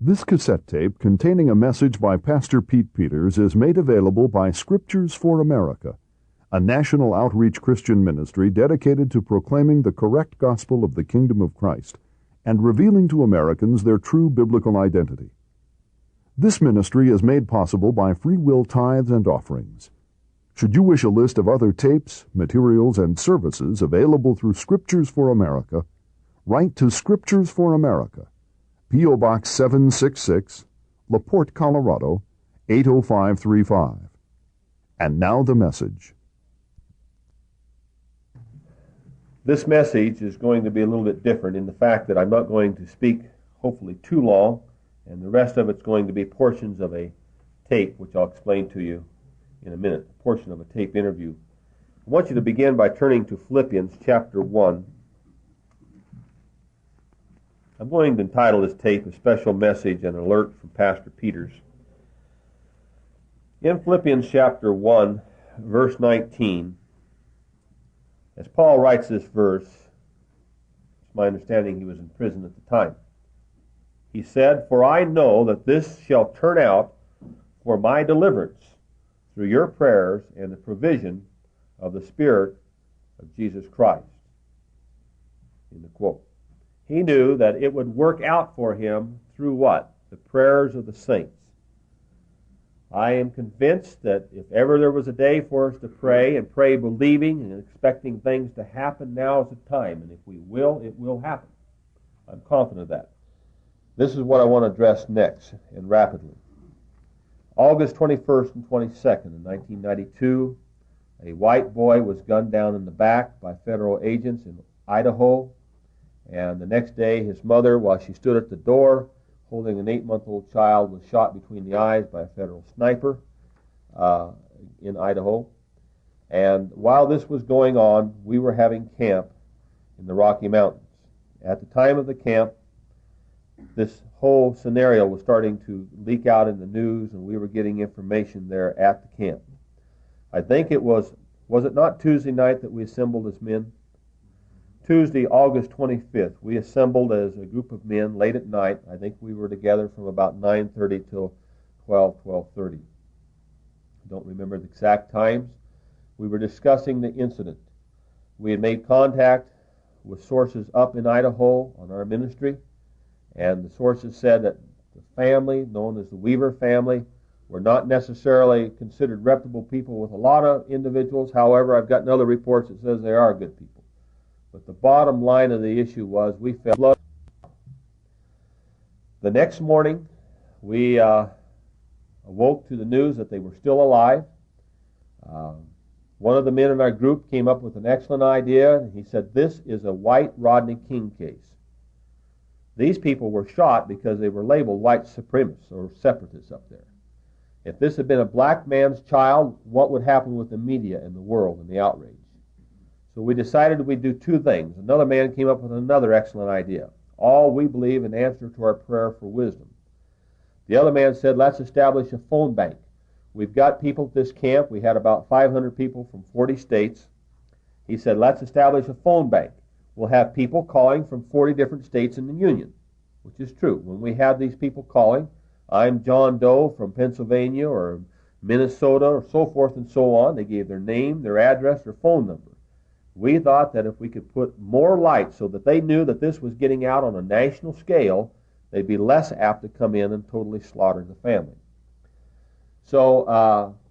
This cassette tape containing a message by Pastor Pete Peters is made available by Scriptures for America, a national outreach Christian ministry dedicated to proclaiming the correct gospel of the kingdom of Christ and revealing to Americans their true biblical identity. This ministry is made possible by free will tithes and offerings. Should you wish a list of other tapes, materials, and services available through Scriptures for America, write to Scriptures for America, P.O. Box 766, LaPorte, Colorado, 80535. And now the message. This message is going to be a little bit different in the fact that I'm not going to speak, hopefully, too long, and the rest of it's going to be portions of a tape, which I'll explain to you in a minute, a portion of a tape interview. I want you to begin by turning to Philippians chapter 1. I'm going to entitle this tape, A Special Message and Alert from Pastor Peters. In Philippians chapter 1, verse 19, as Paul writes this verse, it's my understanding he was in prison at the time. He said, "For I know that this shall turn out for my deliverance through your prayers and the provision of the Spirit of Jesus Christ." In the quote. He knew that it would work out for him through what? The prayers of the saints. I am convinced that if ever there was a day for us to pray, and pray believing and expecting things to happen, now is the time. And if we will, it will happen. I'm confident of that. This is what I want to address next, and rapidly. August 21st and 22nd in 1992, a white boy was gunned down in the back by federal agents in Idaho. And the next day, his mother, while she stood at the door holding an 8-month-old child, was shot between the eyes by a federal sniper in Idaho. And while this was going on, we were having camp in the Rocky Mountains. At the time of the camp, this whole scenario was starting to leak out in the news, and we were getting information there at the camp. I think it was it not Tuesday night that we assembled as men? Tuesday, August 25th, we assembled as a group of men late at night. I think we were together from about 9:30 till 12:30. I don't remember the exact times. We were discussing the incident. We had made contact with sources up in Idaho on our ministry, and the sources said that the family, known as the Weaver family, were not necessarily considered reputable people with a lot of individuals. However, I've gotten other reports that says they are good people. But the bottom line of the issue was we felt flooded. The next morning, we awoke to the news that they were still alive. One of the men in our group came up with an excellent idea. He said, "This is a white Rodney King case." These people were shot because they were labeled white supremacists or separatists up there. If this had been a black man's child, what would happen with the media and the world and the outrage? So we decided we'd do two things. Another man came up with another excellent idea. All, we believe, in answer to our prayer for wisdom. The other man said, "Let's establish a phone bank. We've got people at this camp." We had about 500 people from 40 states. He said, "Let's establish a phone bank. We'll have people calling from 40 different states in the Union," which is true. When we have these people calling, I'm John Doe from Pennsylvania or Minnesota or so forth and so on. They gave their name, their address, their phone number. We thought that if we could put more light so that they knew that this was getting out on a national scale, they'd be less apt to come in and totally slaughter the family. So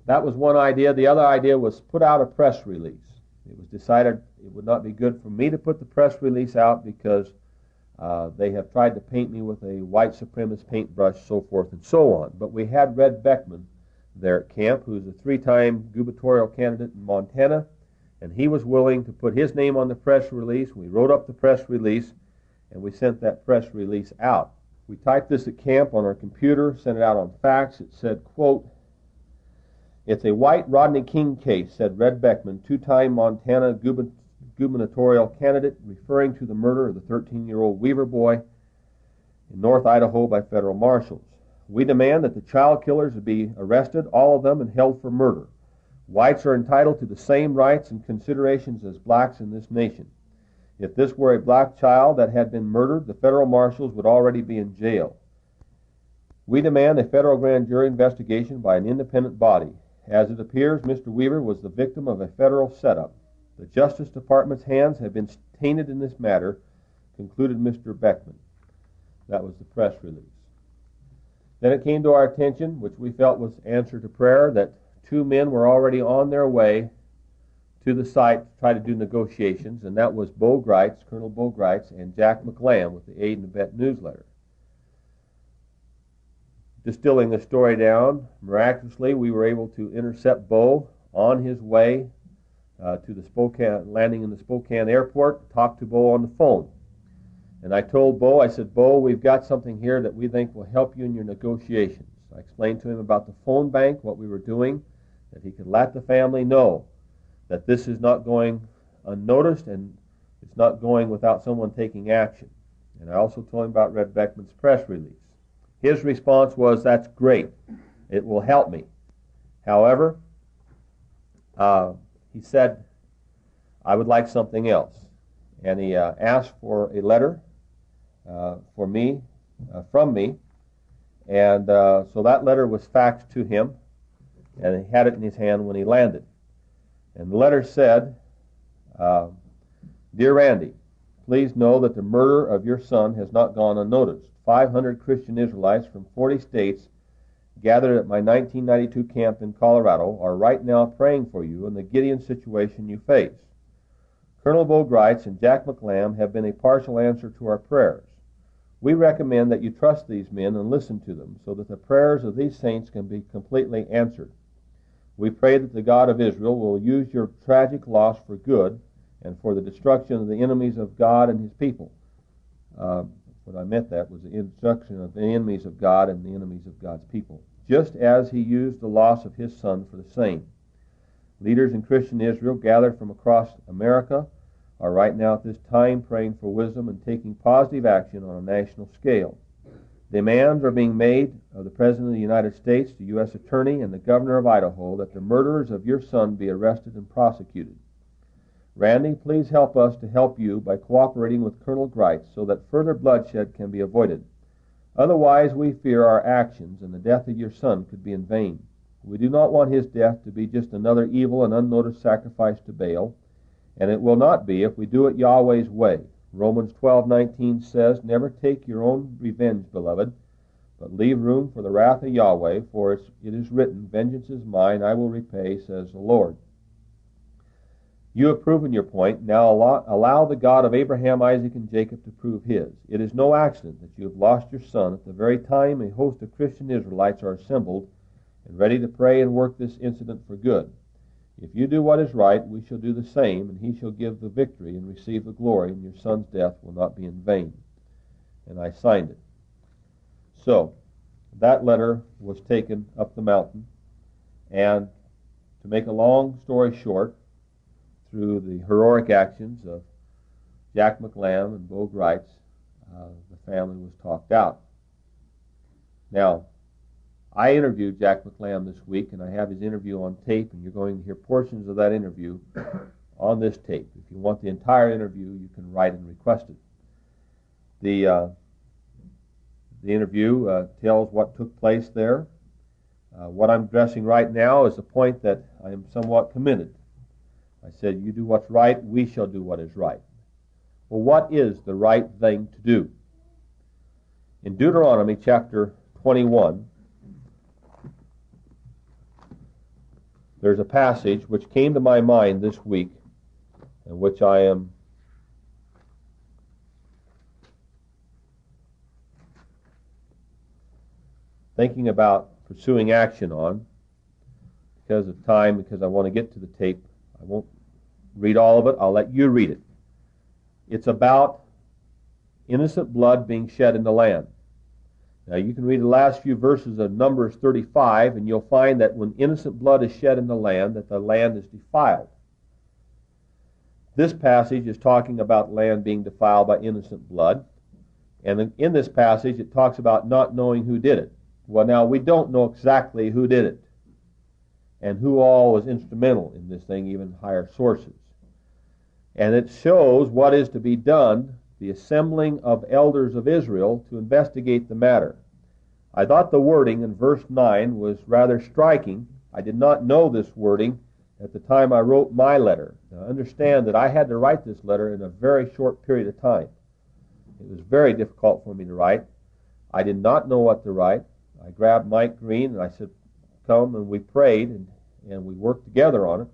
that was one idea. The other idea was put out a press release. It was decided it would not be good for me to put the press release out because they have tried to paint me with a white supremacist paintbrush, so forth and so on. But we had Red Beckman there at camp, who's a 3-time gubernatorial candidate in Montana, and he was willing to put his name on the press release. We wrote up the press release, and we sent that press release out. We typed this at camp on our computer, sent it out on fax. It said, quote, "It's a white Rodney King case," said Red Beckman, 2-time Montana gubernatorial candidate, referring to the murder of the 13-year-old Weaver boy in North Idaho by federal marshals. "We demand that the child killers be arrested, all of them, and held for murder. Whites are entitled to the same rights and considerations as blacks in this nation. If this were a black child that had been murdered, the federal marshals would already be in jail. We demand a federal grand jury investigation by an independent body. As it appears, Mr. Weaver was the victim of a federal setup. The Justice Department's hands have been tainted in this matter, concluded Mr. Beckman. That was the press release. Then it came to our attention, which we felt was answer to prayer, that 2 men were already on their way to the site to try to do negotiations, and that was Bo Greitz, Colonel Bo Greitz, and Jack McLamb with the Aid and Abet newsletter. Distilling the story down, miraculously we were able to intercept Bo on his way to the Spokane, landing in the Spokane airport, talk to Bo on the phone. And I told Bo, I said, Bo, we've got something here that we think will help you in your negotiations. I explained to him about the phone bank, what we were doing, that he could let the family know that this is not going unnoticed and it's not going without someone taking action. And I also told him about Red Beckman's press release. His response was, that's great. It will help me. However, he said, I would like something else. And he asked for a letter from me. And so that letter was faxed to him, and he had it in his hand when he landed. And the letter said, Dear Randy, please know that the murder of your son has not gone unnoticed. 500 Christian Israelites from 40 states gathered at my 1992 camp in Colorado are right now praying for you in the Gideon situation you face. Colonel Bo Greitz and Jack McLamb have been a partial answer to our prayers. We recommend that you trust these men and listen to them so that the prayers of these saints can be completely answered. We pray that the God of Israel will use your tragic loss for good and for the destruction of the enemies of God and his people. What I meant that was the destruction of the enemies of God and the enemies of God's people, just as he used the loss of his son for the same. Leaders in Christian Israel gathered from across America are right now at this time praying for wisdom and taking positive action on a national scale. Demands are being made of the President of the United States, the U.S. Attorney, and the Governor of Idaho that the murderers of your son be arrested and prosecuted. Randy, please help us to help you by cooperating with Colonel Greitz so that further bloodshed can be avoided. Otherwise, we fear our actions and the death of your son could be in vain. We do not want his death to be just another evil and unnoticed sacrifice to Baal, and it will not be if we do it Yahweh's way. Romans 12:19 says, Never take your own revenge, beloved, but leave room for the wrath of Yahweh, for it is written, Vengeance is mine, I will repay, says the Lord. You have proven your point. Now allow the God of Abraham, Isaac, and Jacob to prove his. It is no accident that you have lost your son at the very time a host of Christian Israelites are assembled and ready to pray and work this incident for good. If you do what is right, we shall do the same, and he shall give the victory and receive the glory, and your son's death will not be in vain. And I signed it. So, that letter was taken up the mountain, and to make a long story short, through the heroic actions of Jack McLamb and Bo Greitz, the family was talked out. Now, I interviewed Jack McLamb this week, and I have his interview on tape, and you're going to hear portions of that interview on this tape. If you want the entire interview, you can write and request it. The interview tells what took place there. What I'm addressing right now is the point that I am somewhat committed. I said, you do what's right, we shall do what is right. Well, what is the right thing to do? In Deuteronomy chapter 21, there's a passage which came to my mind this week, and which I am thinking about pursuing action on because of time, because I want to get to the tape. I won't read all of it. I'll let you read it. It's about innocent blood being shed in the land. Now, you can read the last few verses of Numbers 35, and you'll find that when innocent blood is shed in the land, that the land is defiled. This passage is talking about land being defiled by innocent blood. And in this passage, it talks about not knowing who did it. Well, now, we don't know exactly who did it and who all was instrumental in this thing, even higher sources. And it shows what is to be done, the assembling of elders of Israel to investigate the matter. I thought the wording in verse 9 was rather striking. I did not know this wording at the time I wrote my letter. Now, understand that I had to write this letter in a very short period of time. It was very difficult for me to write. I did not know what to write. I grabbed Mike Green and I said, come, and we prayed and we worked together on it.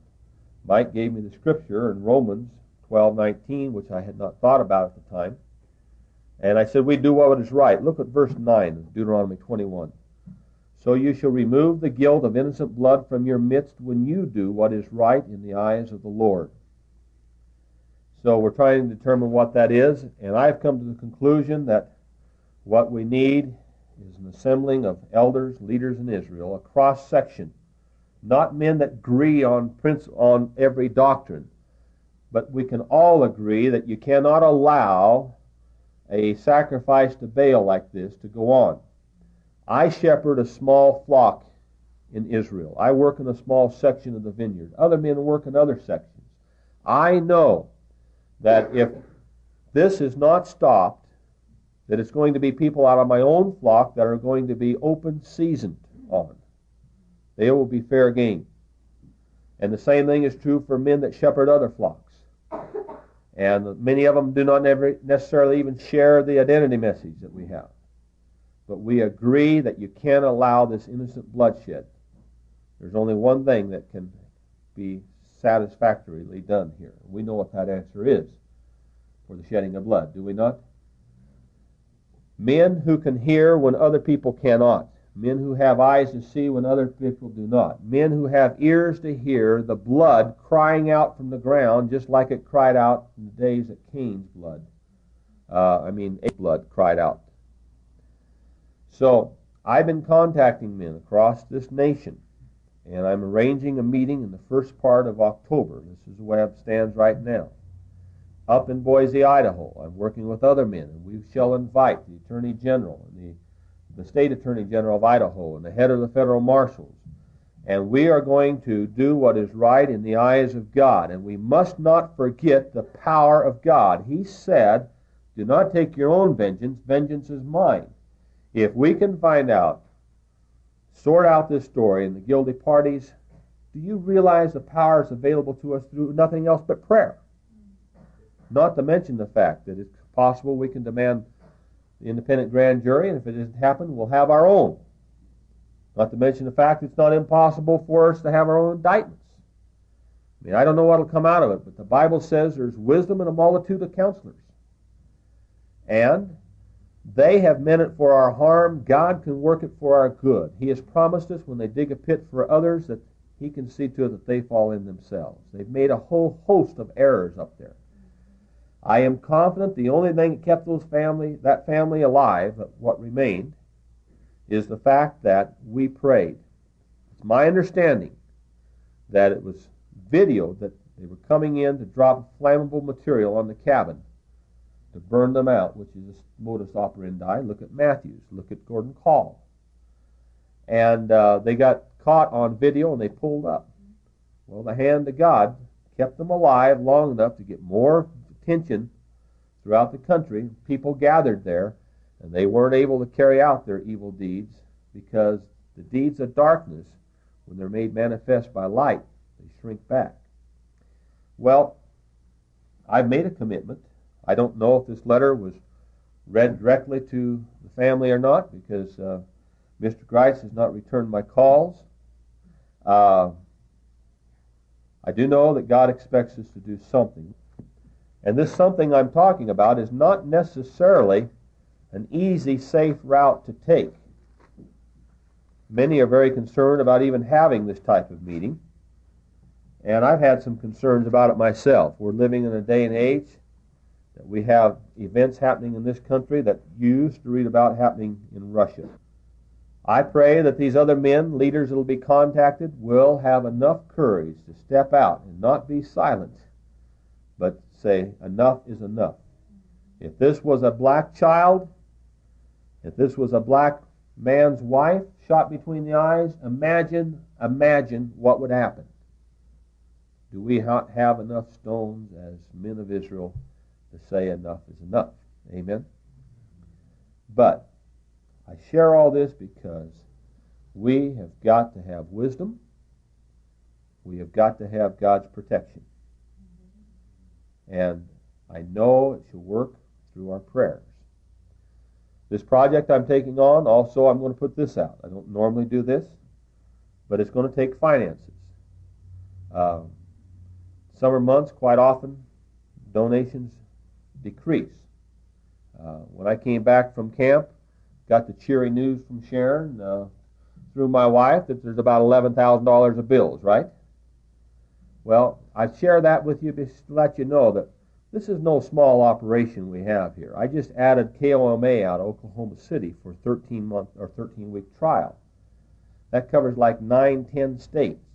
Mike gave me the scripture in Romans 12:19, which I had not thought about at the time. And I said, we do what is right. Look at verse 9 of Deuteronomy 21. So you shall remove the guilt of innocent blood from your midst when you do what is right in the eyes of the Lord. So we're trying to determine what that is, and I've come to the conclusion that what we need is an assembling of elders, leaders in Israel, a cross-section, not men that agree on every doctrine, but we can all agree that you cannot allow a sacrifice to Baal like this to go on. I shepherd a small flock in Israel. I work in a small section of the vineyard. Other men work in other sections. I know that if this is not stopped, that it's going to be people out of my own flock that are going to be open seasoned on. They will be fair game. And the same thing is true for men that shepherd other flocks. And many of them do not necessarily even share the identity message that we have. But we agree that you can't allow this innocent bloodshed. There's only one thing that can be satisfactorily done here. We know what that answer is for the shedding of blood, do we not? Men who can hear when other people cannot. Men who have eyes to see when other people do not. Men who have ears to hear the blood crying out from the ground just like it cried out in the days that Cain's blood. Abel's blood cried out. So I've been contacting men across this nation, and I'm arranging a meeting in the first part of October. This is the way it stands right now. Up in Boise, Idaho, I'm working with other men, and we shall invite the Attorney General and the State Attorney General of Idaho and the head of the federal marshals. And we are going to do what is right in the eyes of God. And we must not forget the power of God. He said, do not take your own vengeance. Vengeance is mine. If we can find out, sort out this story and the guilty parties, do you realize the power is available to us through nothing else but prayer? Not to mention the fact that it's possible we can demand the independent grand jury, and if it doesn't happen, we'll have our own. Not to mention the fact it's not impossible for us to have our own indictments. I don't know what will come out of it, but the Bible says there's wisdom in a multitude of counselors. And they have meant it for our harm. God can work it for our good. He has promised us when they dig a pit for others that He can see to it that they fall in themselves. They've made a whole host of errors up there. I am confident the only thing that kept that family alive, what remained, is the fact that we prayed. It's my understanding that it was videoed that they were coming in to drop flammable material on the cabin to burn them out, which is a modus operandi. Look at Matthews. Look at Gordon Call. And they got caught on video and they pulled up. Well, the hand of God kept them alive long enough to get more attention throughout the country. People gathered there, and they weren't able to carry out their evil deeds because the deeds of darkness, when they're made manifest by light, they shrink back. Well, I've made a commitment. I don't know if this letter was read directly to the family or not because Mr. Grice has not returned my calls. I do know that God expects us to do something. And this something I'm talking about is not necessarily an easy, safe route to take. Many are very concerned about even having this type of meeting. And I've had some concerns about it myself. We're living in a day and age that we have events happening in this country that you used to read about happening in Russia. I pray that these other men, leaders that will be contacted, will have enough courage to step out and not be silent, but say, enough is enough. If this was a black child, if this was a black man's wife shot between the eyes, imagine what would happen. Do we not have enough stones as men of Israel to say enough is enough? Amen? But I share all this because we have got to have wisdom. We have got to have God's protection. And I know it shall work through our prayers. This project I'm taking on, also I'm going to put this out. I don't normally do this, but it's going to take finances. Summer months, quite often, donations decrease. When I came back from camp, got the cheery news from Sharon through my wife that there's about $11,000 of bills, right? Well, I share that with you just to let you know that this is no small operation we have here. I just added KOMA out of Oklahoma City for 13-month or 13-week trial. That covers like 9-10 states.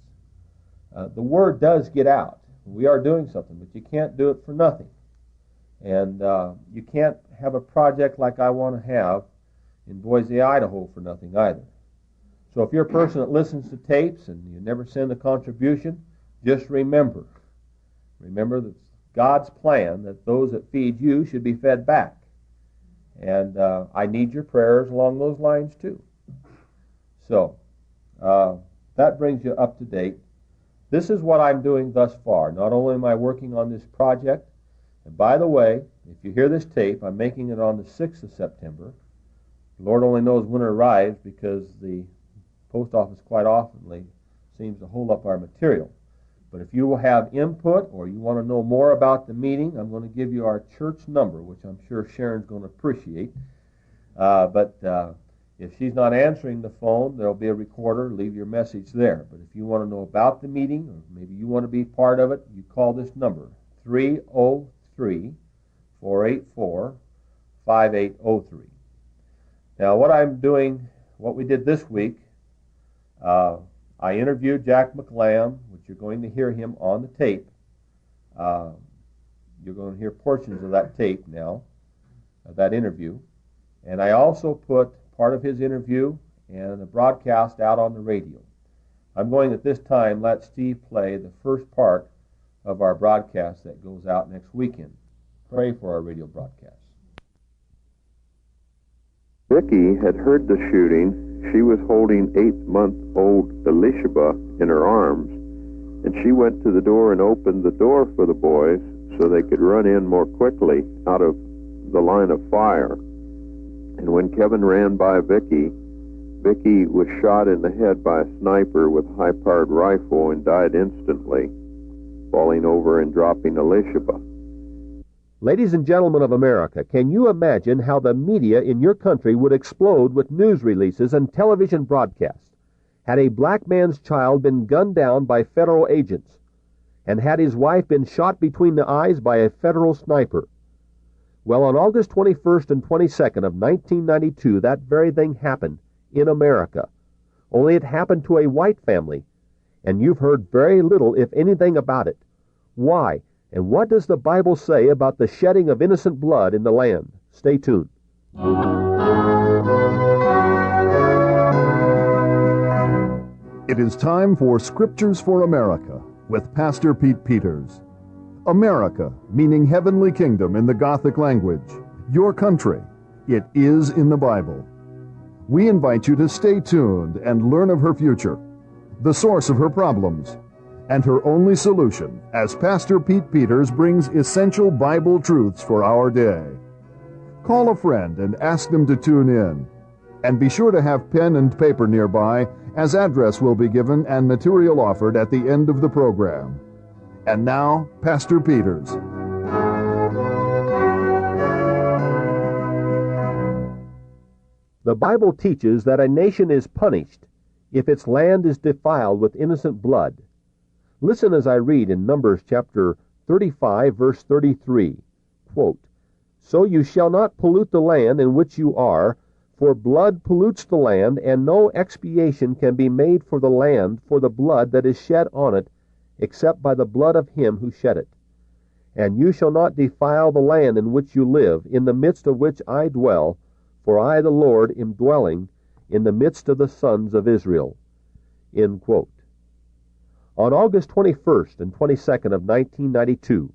The word does get out. We are doing something, but you can't do it for nothing. And you can't have a project like I want to have in Boise, Idaho for nothing either. So if you're a person that listens to tapes and you never send a contribution, just remember that it's God's plan that those that feed you should be fed back. And I need your prayers along those lines too. So that brings you up to date. This is what I'm doing thus far. Not only am I working on this project, and by the way, if you hear this tape, I'm making it on the 6th of September. The Lord only knows when it arrives because the post office quite often seems to hold up our material. But if you will have input or you want to know more about the meeting, I'm going to give you our church number, which I'm sure Sharon's going to appreciate. But if she's not answering the phone, there'll be a recorder. Leave your message there. But if you want to know about the meeting, or maybe you want to be part of it, you call this number, 303-484-5803. Now, what I'm doing, what we did this week, I interviewed Jack McLamb, which you're going to hear him on the tape. You're going to hear portions of that tape now, of that interview. And I also put part of his interview and a broadcast out on the radio. I'm going at this time let Steve play the first part of our broadcast that goes out next weekend. Pray for our radio broadcast. Vicki had heard the shooting. She was holding 8-month-old Elishaba in her arms, and she went to the door and opened the door for the boys so they could run in more quickly out of the line of fire. And when Kevin ran by Vicki was shot in the head by a sniper with a high-powered rifle and died instantly, falling over and dropping Elishaba. Ladies and gentlemen of America, can you imagine how the media in your country would explode with news releases and television broadcasts had a black man's child been gunned down by federal agents, and had his wife been shot between the eyes by a federal sniper? Well, on August 21st and 22nd of 1992, that very thing happened in America. Only it happened to a white family, and you've heard very little, if anything, about it. Why? And what does the Bible say about the shedding of innocent blood in the land? Stay tuned. It is time for Scriptures for America with Pastor Pete Peters. America, meaning heavenly kingdom in the Gothic language. Your country. It is in the Bible. We invite you to stay tuned and learn of her future, the source of her problems, and her only solution as Pastor Pete Peters brings essential Bible truths for our day. Call a friend and ask them to tune in. And be sure to have pen and paper nearby, as address will be given and material offered at the end of the program. And now, Pastor Peters. The Bible teaches that a nation is punished if its land is defiled with innocent blood. Listen as I read in Numbers chapter 35, verse 33, quote, "So you shall not pollute the land in which you are, for blood pollutes the land, and no expiation can be made for the land for the blood that is shed on it, except by the blood of him who shed it. And you shall not defile the land in which you live, in the midst of which I dwell, for I, the Lord, am dwelling in the midst of the sons of Israel." End quote. On August 21st and 22nd of 1992,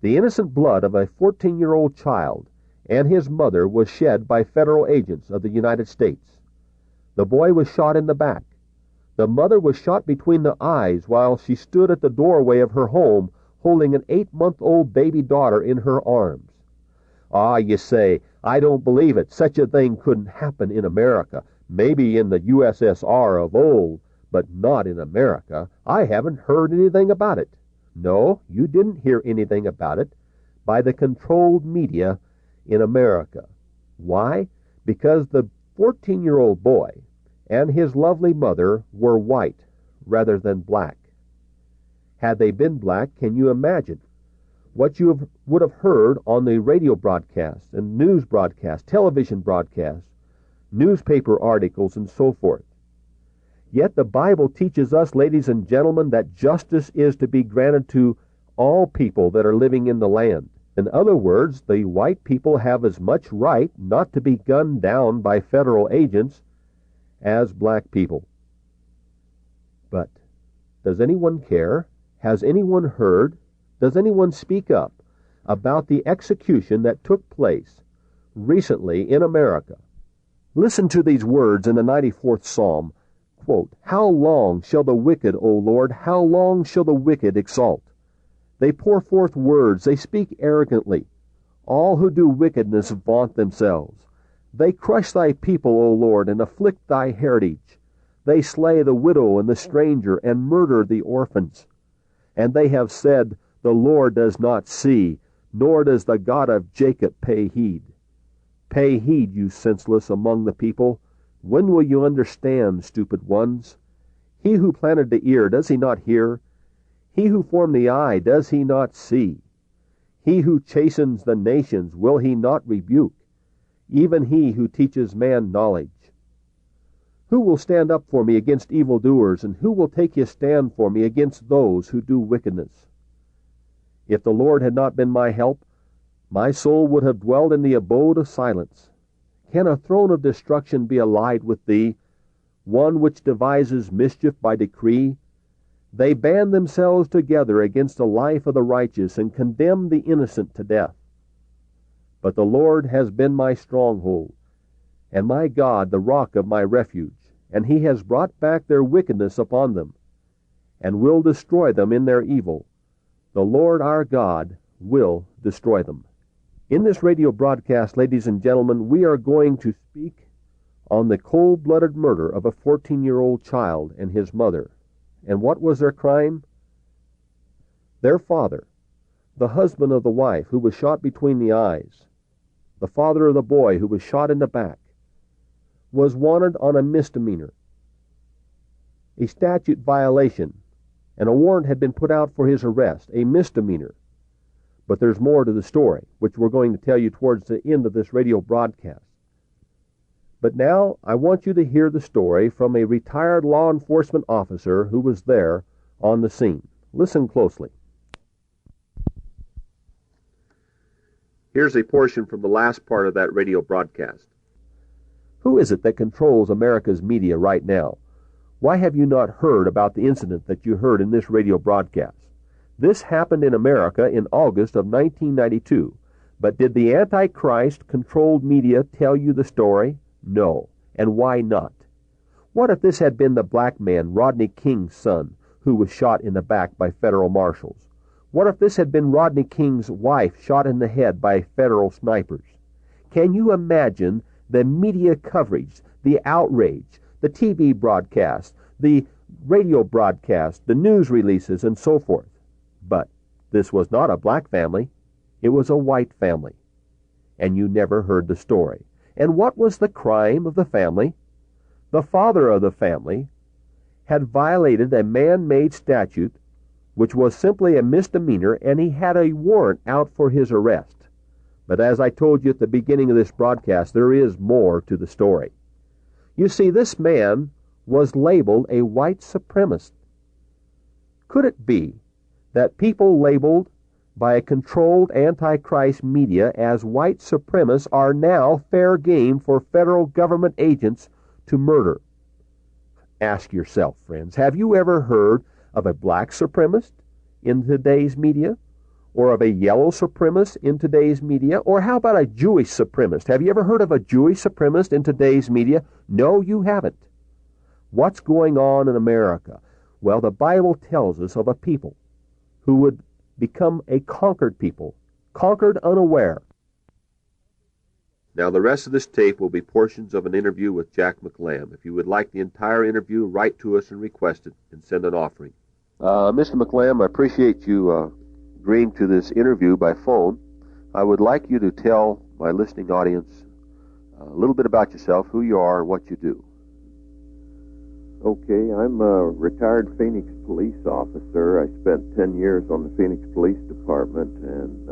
the innocent blood of a 14-year-old child and his mother was shed by federal agents of the United States. The boy was shot in the back. The mother was shot between the eyes while she stood at the doorway of her home holding an 8-month-old baby daughter in her arms. Ah, you say, I don't believe it. Such a thing couldn't happen in America. Maybe in the USSR of old, but not in America. I haven't heard anything about it. No, you didn't hear anything about it by the controlled media in America. Why? Because the 14-year-old boy and his lovely mother were white rather than black. Had they been black, can you imagine what you would have heard on the radio broadcasts and news broadcasts, television broadcasts, newspaper articles, and so forth? Yet the Bible teaches us, ladies and gentlemen, that justice is to be granted to all people that are living in the land. In other words, the white people have as much right not to be gunned down by federal agents as black people. But does anyone care? Has anyone heard? Does anyone speak up about the execution that took place recently in America? Listen to these words in the 94th Psalm. Quote, "How long shall the wicked, O Lord, how long shall the wicked exalt? They pour forth words, they speak arrogantly. All who do wickedness vaunt themselves. They crush thy people, O Lord, and afflict thy heritage. They slay the widow and the stranger, and murder the orphans. And they have said, The Lord does not see, nor does the God of Jacob pay heed. Pay heed, you senseless among the people. When will you understand, stupid ones? He who planted the ear, does he not hear? He who formed the eye, does he not see? He who chastens the nations, will he not rebuke? Even he who teaches man knowledge. Who will stand up for me against evildoers, and who will take his stand for me against those who do wickedness? If the Lord had not been my help, my soul would have dwelled in the abode of silence. Can a throne of destruction be allied with thee, one which devises mischief by decree? They band themselves together against the life of the righteous, and condemn the innocent to death. But the Lord has been my stronghold, and my God the rock of my refuge, and he has brought back their wickedness upon them, and will destroy them in their evil. The Lord our God will destroy them." In this radio broadcast, ladies and gentlemen, we are going to speak on the cold-blooded murder of a 14-year-old child and his mother. And what was their crime? Their father, the husband of the wife who was shot between the eyes, the father of the boy who was shot in the back, was wanted on a misdemeanor, a statute violation, and a warrant had been put out for his arrest, a misdemeanor. But there's more to the story, which we're going to tell you towards the end of this radio broadcast. But now I want you to hear the story from a retired law enforcement officer who was there on the scene. Listen closely. Here's a portion from the last part of that radio broadcast. Who is it that controls America's media right now? Why have you not heard about the incident that you heard in this radio broadcast? This happened in America in August of 1992. But did the Antichrist-controlled media tell you the story? No. And why not? What if this had been the black man, Rodney King's son, who was shot in the back by federal marshals? What if this had been Rodney King's wife shot in the head by federal snipers? Can you imagine the media coverage, the outrage, the TV broadcast, the radio broadcast, the news releases, and so forth? But this was not a black family. It was a white family. And you never heard the story. And what was the crime of the family? The father of the family had violated a man-made statute, which was simply a misdemeanor, and he had a warrant out for his arrest. But as I told you at the beginning of this broadcast, there is more to the story. You see, this man was labeled a white supremacist. Could it be that people labeled by a controlled Antichrist media as white supremacists are now fair game for federal government agents to murder? Ask yourself, friends, have you ever heard of a black supremacist in today's media? or of a yellow supremacist in today's media? Or how about a Jewish supremacist? Have you ever heard of a Jewish supremacist in today's media? No, you haven't. What's going on in America? Well, the Bible tells us of a people who would become a conquered people, conquered unaware. Now, the rest of this tape will be portions of an interview with Jack McLamb. If you would like the entire interview, write to us and request it and send an offering. Mr. McLamb, I appreciate you agreeing to this interview by phone. I would like you to tell my listening audience a little bit about yourself, who you are, and what you do. Okay, I'm a retired Phoenix police officer. I spent 10 years on the Phoenix Police Department and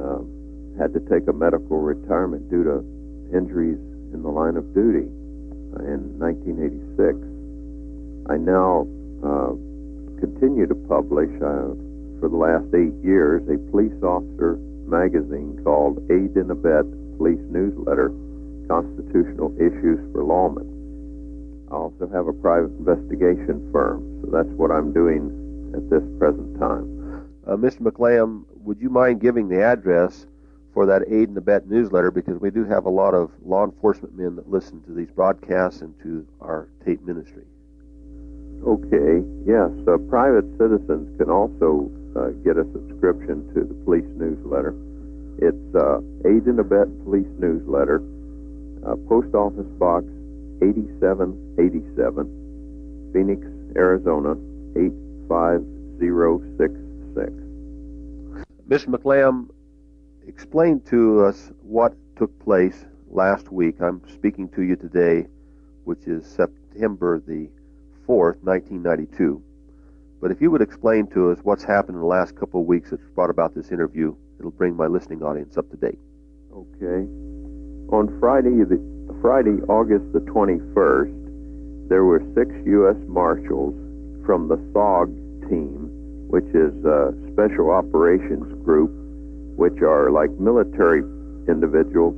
had to take a medical retirement due to injuries in the line of duty in 1986. I now continue to publish, for the last 8 years, a police officer magazine called Aid and Abet Police Newsletter, Constitutional Issues for Lawmen. I also have a private investigation firm, so that's what I'm doing at this present time. Mr. McLamb, would you mind giving the address for that Aid and Abet newsletter, because we do have a lot of law enforcement men that listen to these broadcasts and to our tape ministry. Okay, yes, private citizens can also get a subscription to the police newsletter. It's Aid and Abet Police Newsletter, Post Office Box 8787, Phoenix, Arizona 85066. Mr. McLamb, explain to us what took place last week. I'm speaking to you today, which is September the 4th, 1992. But if you would explain to us what's happened in the last couple of weeks that's brought about this interview, it'll bring my listening audience up to date. Okay. On Friday, August the 21st, there were 6 U.S. Marshals from the SOG team, which is a Special Operations Group, which are like military individuals,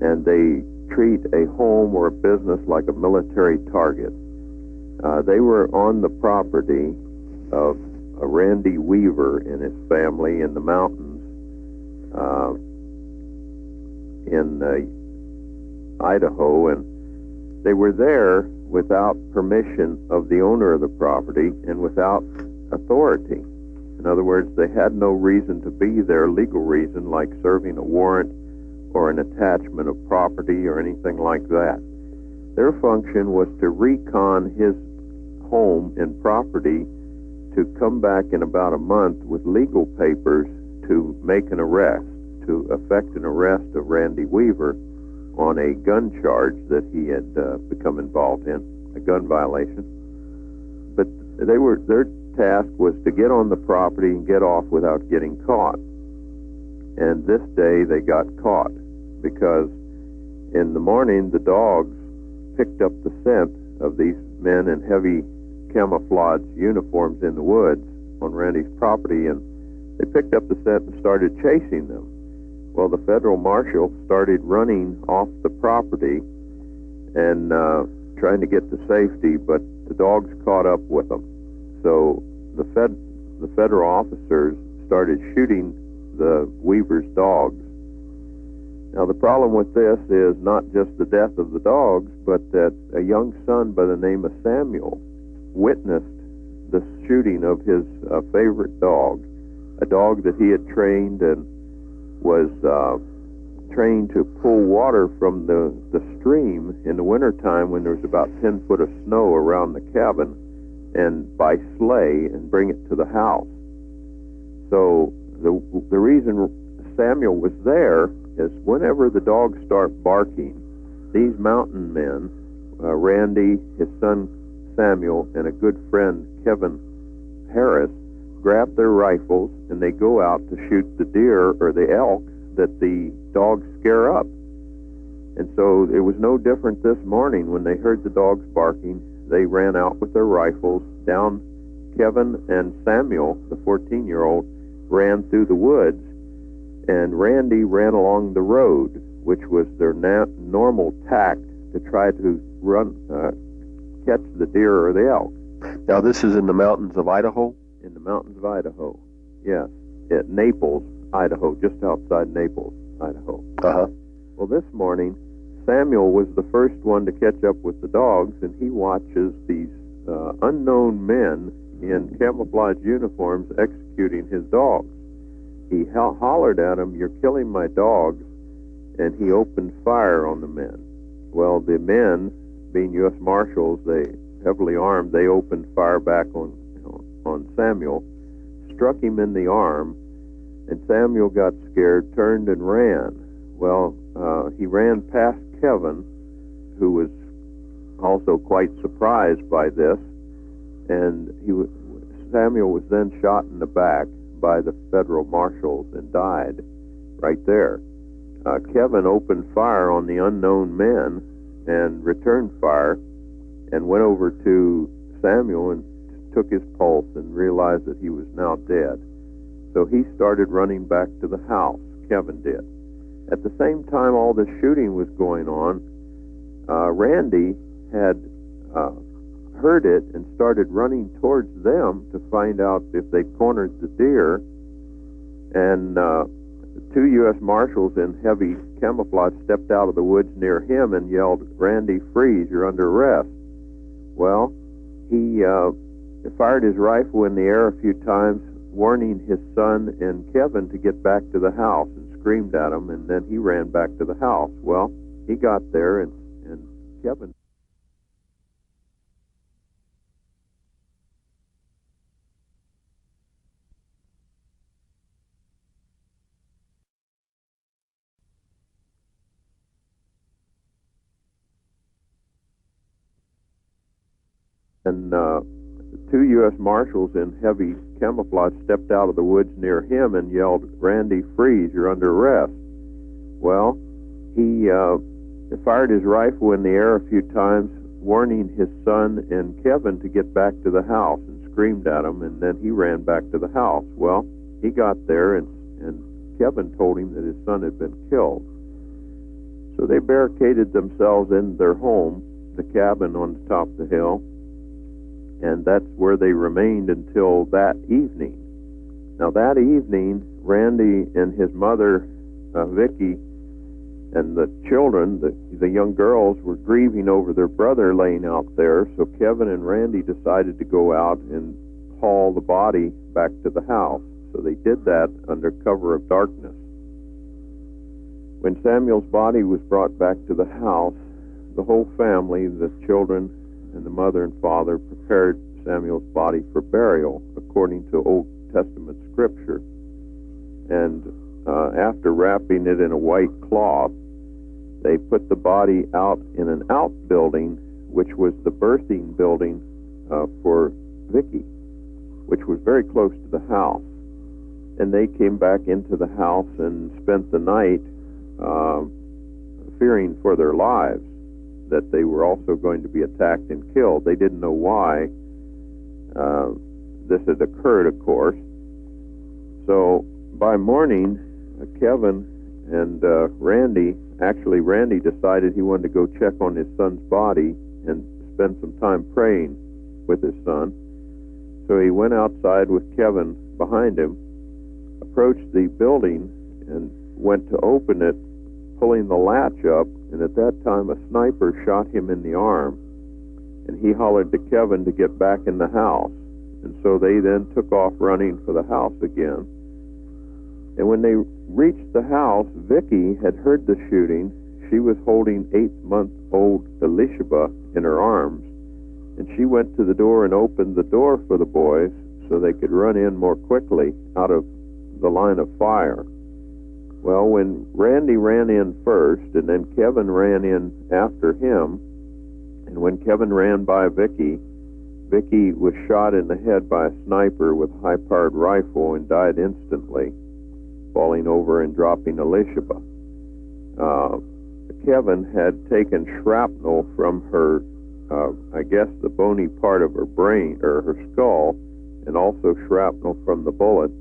and they treat a home or a business like a military target. They were on the property of Randy Weaver and his family in the mountains in Idaho, and they were there without permission of the owner of the property and without authority. In other words, they had no reason to be there, legal reason, like serving a warrant or an attachment of property or anything like that. Their function was to recon his home and property, to come back in about a month with legal papers to make an arrest, to effect an arrest of Randy Weaver on a gun charge that he had become involved in, a gun violation. But their task was to get on the property and get off without getting caught. And this day they got caught, because in the morning the dogs picked up the scent of these men in heavy camouflage uniforms in the woods on Randy's property, and they picked up the scent and started chasing them. Well, the federal marshal started running off the property and trying to get to safety, but the dogs caught up with them. So the federal officers started shooting the Weaver's dogs. Now, the problem with this is not just the death of the dogs, but that a young son by the name of Samuel witnessed the shooting of his favorite dog, a dog that he had trained and was trained to pull water from the stream in the wintertime when there was about 10 foot of snow around the cabin, and by sleigh, and bring it to the house. So the reason Samuel was there is whenever the dogs start barking, these mountain men, Randy, his son Samuel, and a good friend, Kevin Harris, grab their rifles and they go out to shoot the deer or the elk that the dogs scare up. And so it was no different this morning. When they heard the dogs barking, they ran out with their rifles. Down Kevin and Samuel, the 14-year-old, ran through the woods, and Randy ran along the road, which was their normal tact to try to catch the deer or the elk. Now, this is in the mountains of Idaho? In the mountains of Idaho, yes, at Naples, Idaho, just outside Naples, Idaho. Uh-huh. Well, this morning, Samuel was the first one to catch up with the dogs, and he watches these unknown men in camouflage uniforms executing his dogs. He hollered at them, "You're killing my dogs," and he opened fire on the men. Well, the men, being U.S. Marshals, they heavily armed, they opened fire back on Samuel, struck him in the arm, and Samuel got scared, turned and ran. Well, he ran past Kevin, who was also quite surprised by this, and Samuel was then shot in the back by the federal marshals and died right there. Kevin opened fire on the unknown men and returned fire and went over to Samuel and took his pulse and realized that he was now dead. So he started running back to the house, Kevin did. At the same time all this shooting was going on, Randy had heard it and started running towards them to find out if they'd cornered the deer, and two U.S. Marshals in heavy camouflage stepped out of the woods near him and yelled, "Randy, freeze, you're under arrest." Well, he fired his rifle in the air a few times, warning his son and Kevin to get back to the house, and screamed at him, and then he ran back to the house. Well, he got there, and Kevin... And two U.S. Marshals in heavy camouflage stepped out of the woods near him and yelled, "Randy, freeze, you're under arrest." Well, he fired his rifle in the air a few times, warning his son and Kevin to get back to the house, and screamed at him, and then he ran back to the house. Well, he got there, and Kevin told him that his son had been killed. So they barricaded themselves in their home, the cabin on the top of the hill, and that's where they remained until that evening. Now, that evening, Randy and his mother, Vicky, and the children, the young girls, were grieving over their brother laying out there, so Kevin and Randy decided to go out and haul the body back to the house. So they did that under cover of darkness. When Samuel's body was brought back to the house, the whole family, the children and the mother and father, prepared Samuel's body for burial according to Old Testament scripture. And after wrapping it in a white cloth, they put the body out in an outbuilding, which was the birthing building for Vicky, which was very close to the house. And they came back into the house and spent the night fearing for their lives, that they were also going to be attacked and killed. They didn't know why this had occurred, of course. So by morning, Kevin and Randy decided he wanted to go check on his son's body and spend some time praying with his son. So he went outside with Kevin behind him, approached the building, and went to open it, pulling the latch up, and at that time a sniper shot him in the arm, and he hollered to Kevin to get back in the house. And so they then took off running for the house again. And when they reached the house, Vicky had heard the shooting. She was holding 8-month-old Elishaba in her arms, and she went to the door and opened the door for the boys so they could run in more quickly out of the line of fire. Well, when Randy ran in first, and then Kevin ran in after him, and when Kevin ran by Vicky, Vicky was shot in the head by a sniper with a high-powered rifle and died instantly, falling over and dropping Elishaba. Kevin had taken shrapnel from her, I guess the bony part of her brain, or her skull, and also shrapnel from the bullet,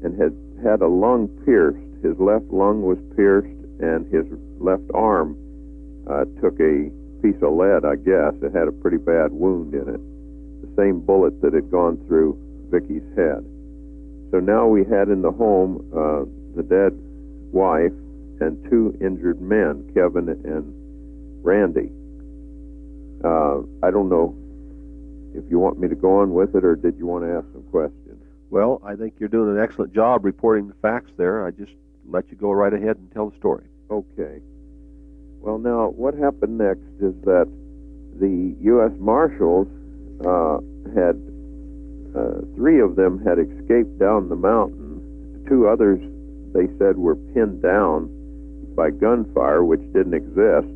and had a lung pierced. His left lung was pierced, and his left arm took a piece of lead, I guess. It had a pretty bad wound in it, the same bullet that had gone through Vicky's head. So now we had in the home the dead wife and two injured men, Kevin and Randy. I don't know if you want me to go on with it, or did you want to ask some questions? Well, I think you're doing an excellent job reporting the facts there. I just let you go right ahead and tell the story. Okay. Well, now, what happened next is that the U.S. Marshals had, three of them had escaped down the mountain. Two others, they said, were pinned down by gunfire, which didn't exist.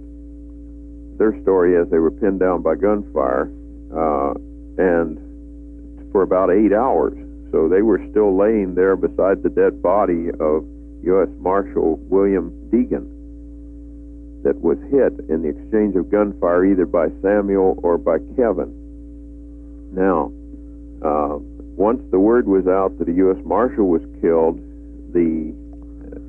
Their story is they were pinned down by gunfire, and for about 8 hours. So they were still laying there beside the dead body of U.S. Marshal William Deegan that was hit in the exchange of gunfire either by Samuel or by Kevin. Now, once the word was out that a U.S. Marshal was killed, the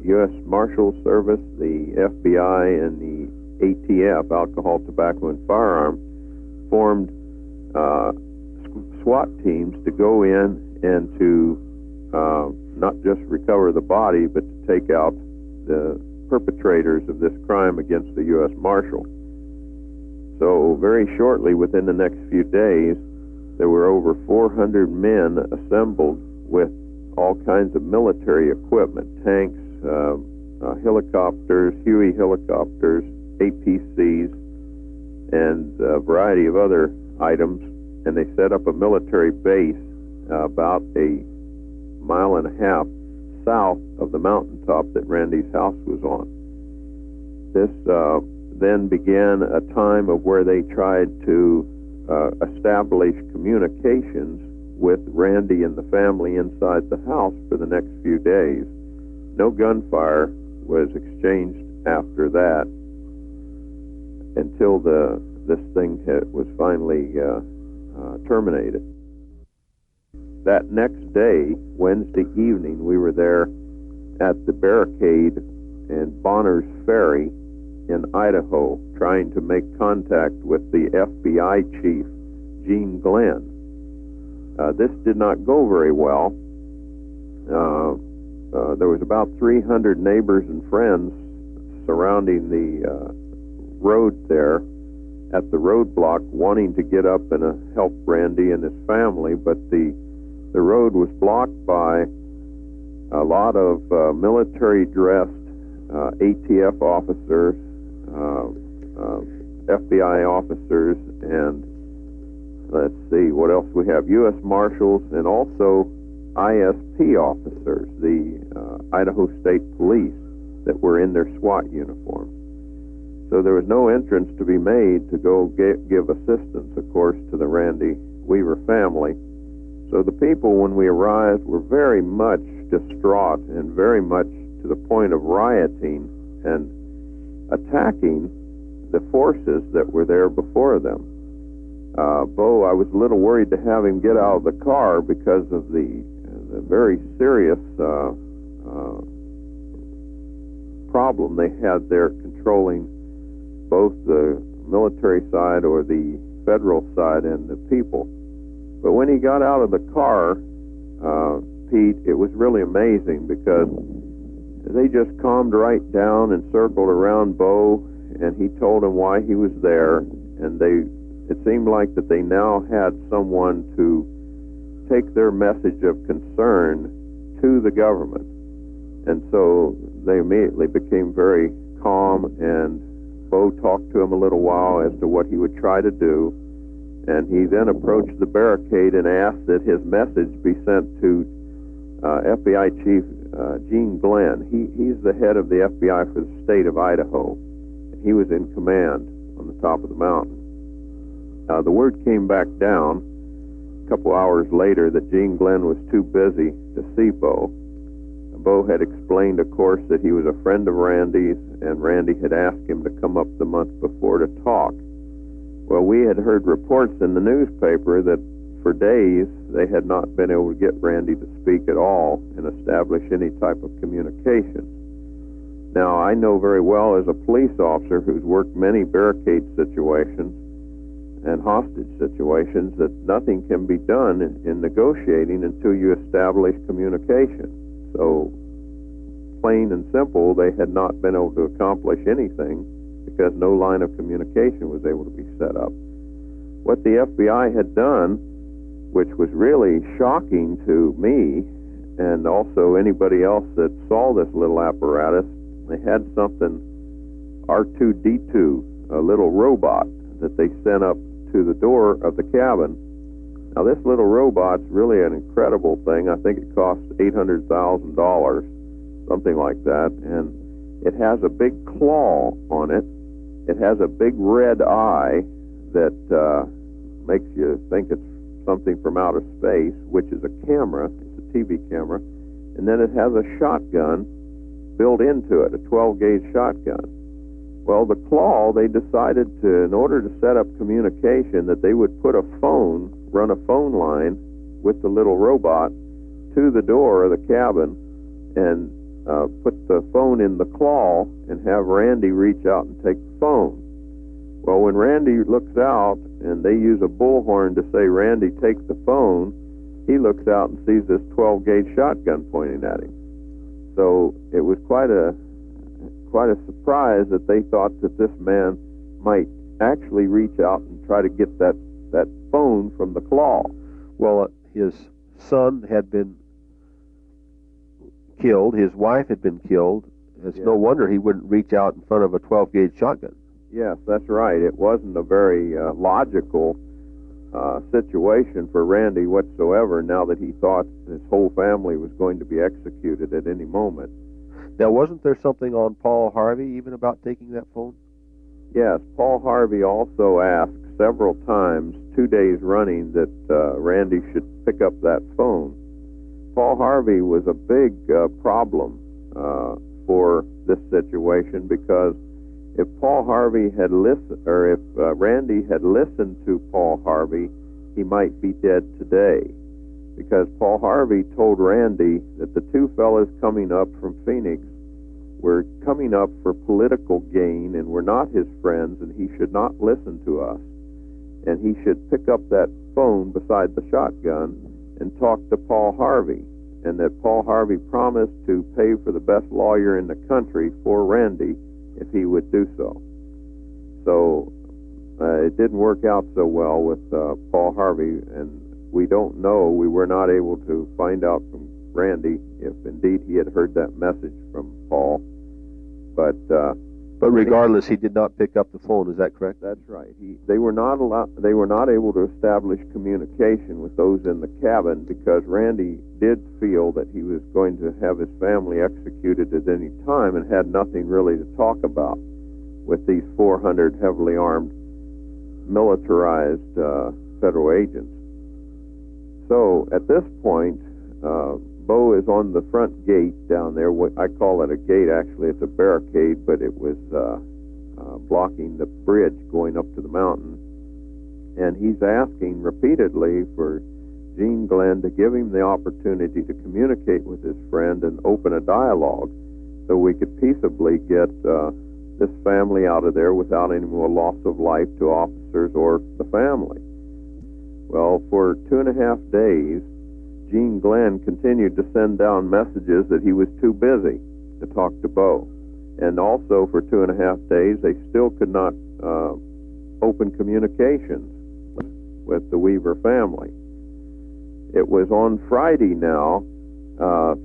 U.S. Marshal Service, the FBI, and the ATF, Alcohol, Tobacco, and Firearm, formed SWAT teams to go in and to not just recover the body, but to take out the perpetrators of this crime against the U.S. Marshal. So very shortly, within the next few days, there were over 400 men assembled with all kinds of military equipment, tanks, helicopters, Huey helicopters, APCs, and a variety of other items, and they set up a military base about a mile and a half south of the mountaintop that Randy's house was on. This then began a time of where they tried to establish communications with Randy and the family inside the house for the next few days. No gunfire was exchanged after that until this thing was finally terminated. That next day, Wednesday evening, we were there at the barricade in Bonner's Ferry in Idaho, trying to make contact with the FBI chief, Gene Glenn. This did not go very well. There was about 300 neighbors and friends surrounding the road there at the roadblock, wanting to get up and help Randy and his family, but the road was blocked by a lot of military-dressed ATF officers, FBI officers, and let's see, what else we have? U.S. Marshals and also ISP officers, the Idaho State Police, that were in their SWAT uniforms. So there was no entrance to be made to go give assistance, of course, to the Randy Weaver family. So the people, when we arrived, were very much distraught and very much to the point of rioting and attacking the forces that were there before them. Bo, I was a little worried to have him get out of the car because of the very serious problem they had there controlling both the military side or the federal side and the people. But when he got out of the car, Pete, it was really amazing because they just calmed right down and circled around Bo, and he told them why he was there, and it seemed like that they now had someone to take their message of concern to the government. And so they immediately became very calm, and Bo talked to him a little while as to what he would try to do, and he then approached the barricade and asked that his message be sent to FBI Chief Gene Glenn. He's the head of the FBI for the state of Idaho. He was in command on the top of the mountain. The word came back down a couple hours later that Gene Glenn was too busy to see Bo. Bo had explained, of course, that he was a friend of Randy's, and Randy had asked him to come up the month before to talk. Well, we had heard reports in the newspaper that for days they had not been able to get Randy to speak at all and establish any type of communication. Now, I know very well as a police officer who's worked many barricade situations and hostage situations, that nothing can be done in negotiating until you establish communication. So, plain and simple, they had not been able to accomplish anything because no line of communication was able to be set up. What the FBI had done, which was really shocking to me and also anybody else that saw this little apparatus, they had something, R2-D2, a little robot that they sent up to the door of the cabin. Now, this little robot's really an incredible thing. I think it cost $800,000, something like that, and it has a big claw on it. It has a big red eye that makes you think it's something from outer space, which is a camera. It's a TV camera. And then it has a shotgun built into it, a 12-gauge shotgun. Well, the claw, they decided to, in order to set up communication, that they would put a phone, run a phone line with the little robot to the door of the cabin and put the phone in the claw and have Randy reach out and take the phone. Well, when Randy looks out and they use a bullhorn to say, "Randy, take the phone," he looks out and sees this 12-gauge shotgun pointing at him. So it was quite a surprise that they thought that this man might actually reach out and try to get that phone from the claw. Well, his son had been killed. His wife had been killed. It's no wonder he wouldn't reach out in front of a 12-gauge shotgun. Yes, that's right. It wasn't a very logical situation for Randy whatsoever, now that he thought his whole family was going to be executed at any moment. Now, wasn't there something on Paul Harvey even about taking that phone? Yes, Paul Harvey also asked several times, 2 days running, that Randy should pick up that phone. Paul Harvey was a big problem for this situation, because if Paul Harvey had listened, or if Randy had listened to Paul Harvey, he might be dead today. Because Paul Harvey told Randy that the two fellas coming up from Phoenix were coming up for political gain and were not his friends, and he should not listen to us. And he should pick up that phone beside the shotgun and talk to Paul Harvey, and that Paul Harvey promised to pay for the best lawyer in the country for Randy if he would do so. So it didn't work out so well with Paul Harvey, and we don't know, we were not able to find out from Randy if indeed he had heard that message from Paul. But regardless, he did not pick up the phone. Is that correct? That's right. They were not able to establish communication with those in the cabin, because Randy did feel that he was going to have his family executed at any time and had nothing really to talk about with these 400 heavily armed, militarized federal agents. So at this point, Bo is on the front gate down there. I call it a gate. Actually, it's a barricade, but it was blocking the bridge going up to the mountain. And he's asking repeatedly for Gene Glenn to give him the opportunity to communicate with his friend and open a dialogue so we could peaceably get this family out of there without any more loss of life to officers or the family. Well, for 2.5 days, Gene Glenn continued to send down messages that he was too busy to talk to Bo. And also for 2.5 days, they still could not open communications with the Weaver family. It was on Friday now,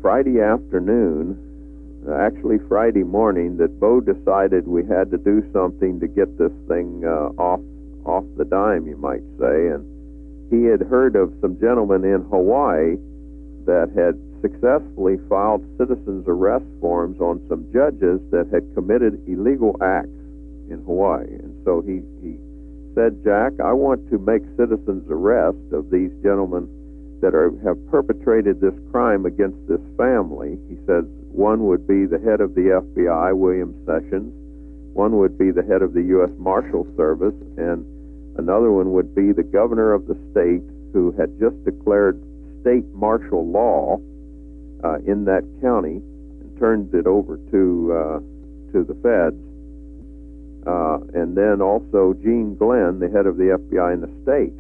Friday afternoon, actually Friday morning, that Bo decided we had to do something to get this thing off the dime, you might say. And he had heard of some gentlemen in Hawaii that had successfully filed citizens arrest forms on some judges that had committed illegal acts in Hawaii. And so he said, "Jack, I want to make citizens arrest of these gentlemen that have perpetrated this crime against this family." He says one would be the head of the FBI, William Sessions, one would be the head of the U.S. Marshal Service, and another one would be the governor of the state, who had just declared state martial law in that county and turned it over to the feds. and then also Gene Glenn, the head of the FBI in the state.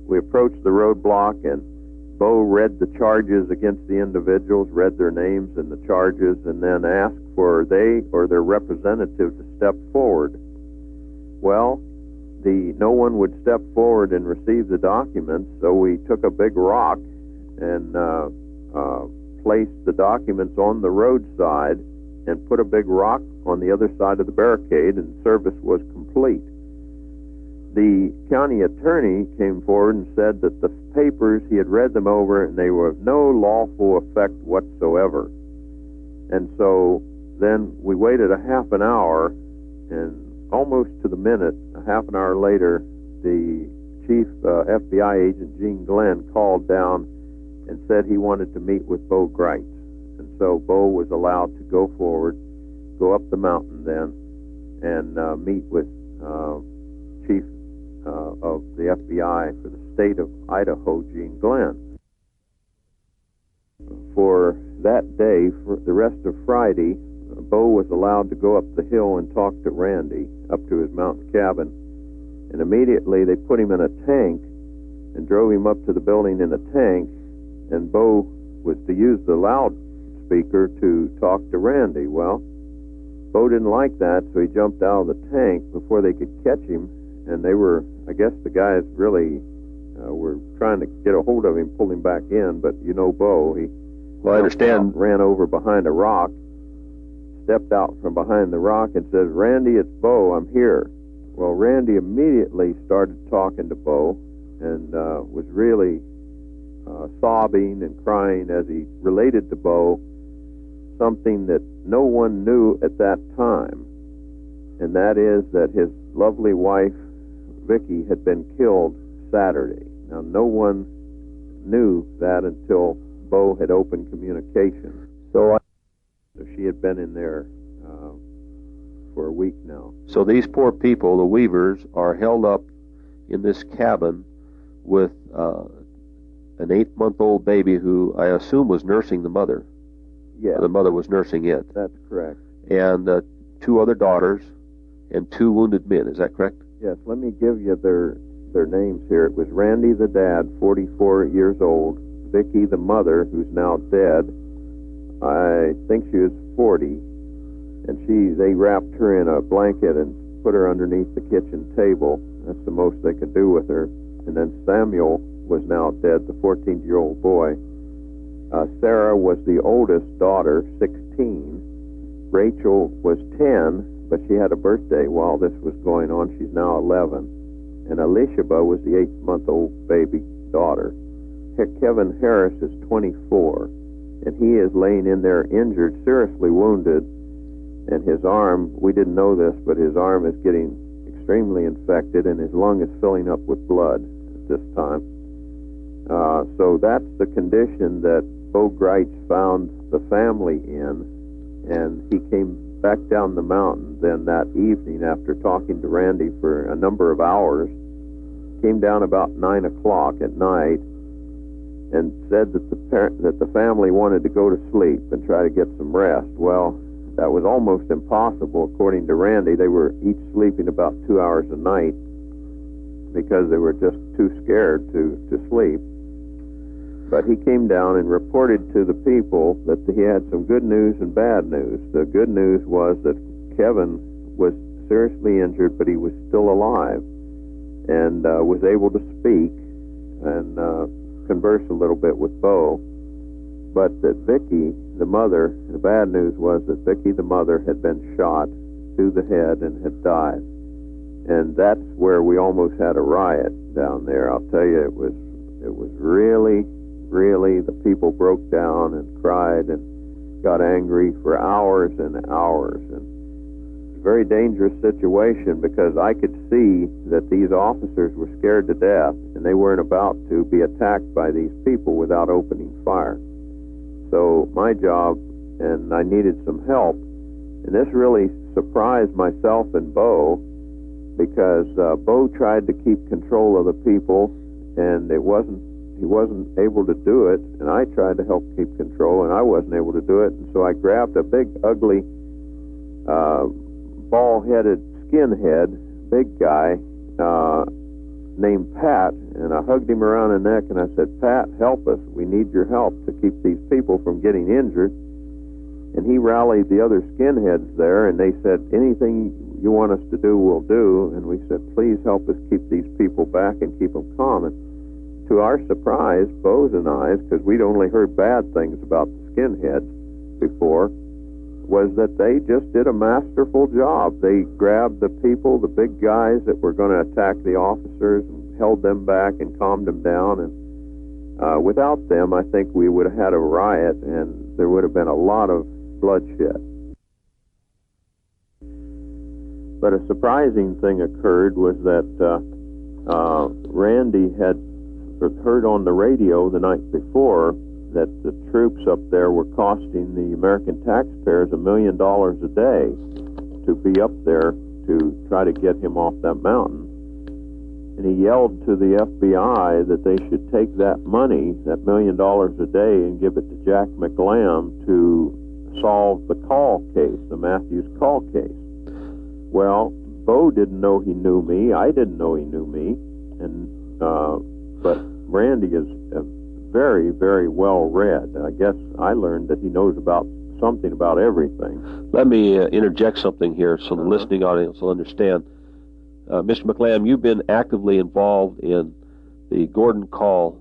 We approached the roadblock, and Bo read the charges against the individuals, read their names and the charges, and then asked for they or their representative to step forward. Well, no one would step forward and receive the documents, so we took a big rock and placed the documents on the roadside and put a big rock on the other side of the barricade, and service was complete. The county attorney came forward and said that the papers, he had read them over, and they were of no lawful effect whatsoever. And so then we waited a half an hour, and almost to the minute, a half an hour later, the chief FBI agent, Gene Glenn, called down and said he wanted to meet with Bo Greitz. And so Bo was allowed to go forward, go up the mountain then, and meet with chief of the FBI for the state of Idaho, Gene Glenn. For that day, for the rest of Friday, Bo was allowed to go up the hill and talk to Randy up to his mountain cabin, and immediately they put him in a tank and drove him up to the building in a tank, and Bo was to use the loudspeaker to talk to Randy. Well, Bo didn't like that, so he jumped out of the tank before they could catch him, and they were, I guess the guys really were trying to get a hold of him, pull him back in, but you know Bo, he Well, I understand. ran over behind a rock, stepped out from behind the rock and says, "Randy, it's Bo, I'm here." Well, Randy immediately started talking to Bo and was really sobbing and crying as he related to Bo something that no one knew at that time, and that is that his lovely wife, Vicki, had been killed Saturday. Now, no one knew that until Bo had opened communication. So she had been in there for a week now. So these poor people, the Weavers, are held up in this cabin with an 8-month-old baby who I assume was nursing the mother. Yeah, The mother was nursing it. that's correct. And 2 other daughters and 2 wounded men. Is that correct? Yes, let me give you their names here. It was Randy the dad, 44 years old, Vicki the mother, who's now dead. I think she was 40, and they wrapped her in a blanket and put her underneath the kitchen table. That's the most they could do with her. And then Samuel was now dead, the 14-year-old boy. Sarah was the oldest daughter, 16. Rachel was 10, but she had a birthday while this was going on. She's now 11. And Elishaba was the 8-month-old baby daughter. Kevin Harris is 24, and he is laying in there injured, seriously wounded, and his arm, we didn't know this, but his arm is getting extremely infected, and his lung is filling up with blood at this time. So that's the condition that Bo Greitz found the family in, and he came back down the mountain then that evening after talking to Randy for a number of hours, came down about 9 o'clock at night, and said that the family wanted to go to sleep and try to get some rest. Well, that was almost impossible. According to Randy, they were each sleeping about 2 hours a night because they were just too scared to sleep. But he came down and reported to the people that he had some good news and bad news. The good news was that Kevin was seriously injured, but he was still alive and was able to speak and converse a little bit with Bo. But that Vicki, the mother, the bad news was that Vicki, the mother, had been shot through the head and had died. And that's where we almost had a riot down there. I'll tell you, it was really, the people broke down and cried and got angry for hours and hours. And a very dangerous situation, because I could see that these officers were scared to death, and they weren't about to be attacked by these people without opening fire. So my job, and I needed some help, and this really surprised myself and Bo, because Bo tried to keep control of the people, and he wasn't able to do it, and I tried to help keep control, and I wasn't able to do it. And so I grabbed a big, ugly bald-headed skinhead, big guy, named Pat, and I hugged him around the neck and I said, "Pat, help us. We need your help to keep these people from getting injured." And he rallied the other skinheads there, and they said, "Anything you want us to do, we'll do." And we said, "Please help us keep these people back and keep them calm." And to our surprise, Bose and I, because we'd only heard bad things about the skinheads before, was that they just did a masterful job. They grabbed the people, the big guys that were going to attack the officers, and held them back and calmed them down. And without them, I think we would have had a riot, and there would have been a lot of bloodshed. But a surprising thing occurred was that Randy had heard on the radio the night before that the troops up there were costing the American taxpayers $1 million a day to be up there to try to get him off that mountain. And he yelled to the FBI that they should take that money, that $1 million a day, and give it to Jack McLamb to solve the call case, the Matthews call case. Well, Bo didn't know he knew me. I didn't know he knew me. And but Randy is very, very well read. I guess I learned that he knows about something about everything. Let me interject something here so the listening audience will understand. Mr. McLamb, you've been actively involved in the Gordon Call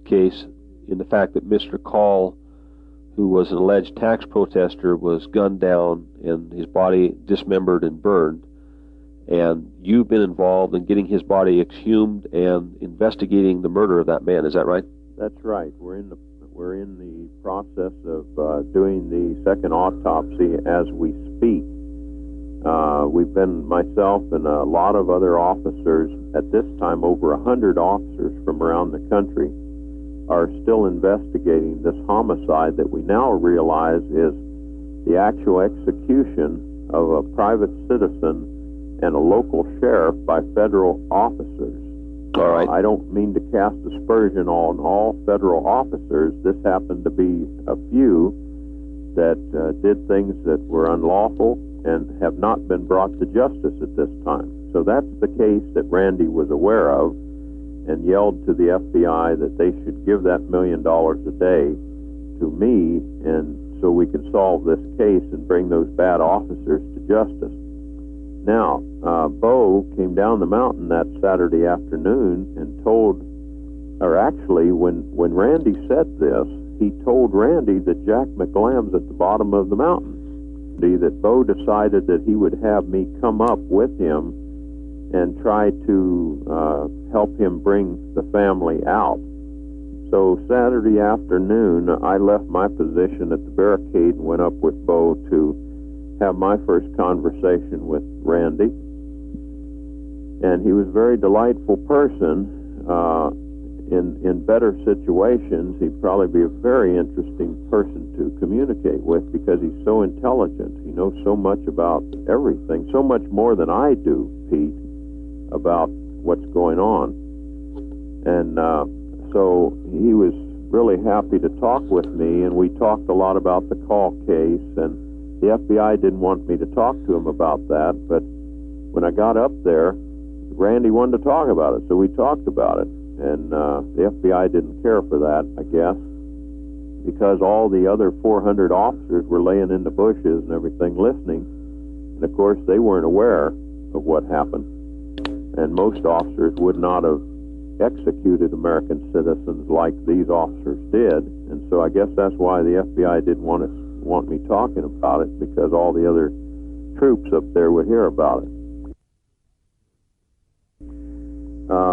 case, in the fact that Mr. Call, who was an alleged tax protester, was gunned down and his body dismembered and burned. And you've been involved in getting his body exhumed and investigating the murder of that man. Is that right? That's right. We're in the process of doing the second autopsy as we speak. We've been, myself and a lot of other officers, at this time over 100 officers from around the country, are still investigating this homicide that we now realize is the actual execution of a private citizen and a local sheriff by federal officers. All right. I don't mean to cast aspersion on all federal officers. This happened to be a few that did things that were unlawful and have not been brought to justice at this time. So that's the case that Randy was aware of and yelled to the FBI that they should give that $1 million a day to me, and so we can solve this case and bring those bad officers to justice. Now, Bo came down the mountain that Saturday afternoon and told, or actually, when Randy said this, he told Randy that Jack McLamb's at the bottom of the mountain. That Bo decided that he would have me come up with him and try to help him bring the family out. So Saturday afternoon, I left my position at the barricade and went up with Bo to have my first conversation with Randy. And he was a very delightful person. In better situations, he'd probably be a very interesting person to communicate with because he's so intelligent. He knows so much about everything, so much more than I do, Pete, about what's going on. And so he was really happy to talk with me, and we talked a lot about the call case, and the FBI didn't want me to talk to him about that, but when I got up there, Randy wanted to talk about it, so we talked about it. And the FBI didn't care for that, I guess, because all the other 400 officers were laying in the bushes and everything listening. And, of course, they weren't aware of what happened. And most officers would not have executed American citizens like these officers did. And so I guess that's why the FBI didn't want me talking about it, because all the other troops up there would hear about it.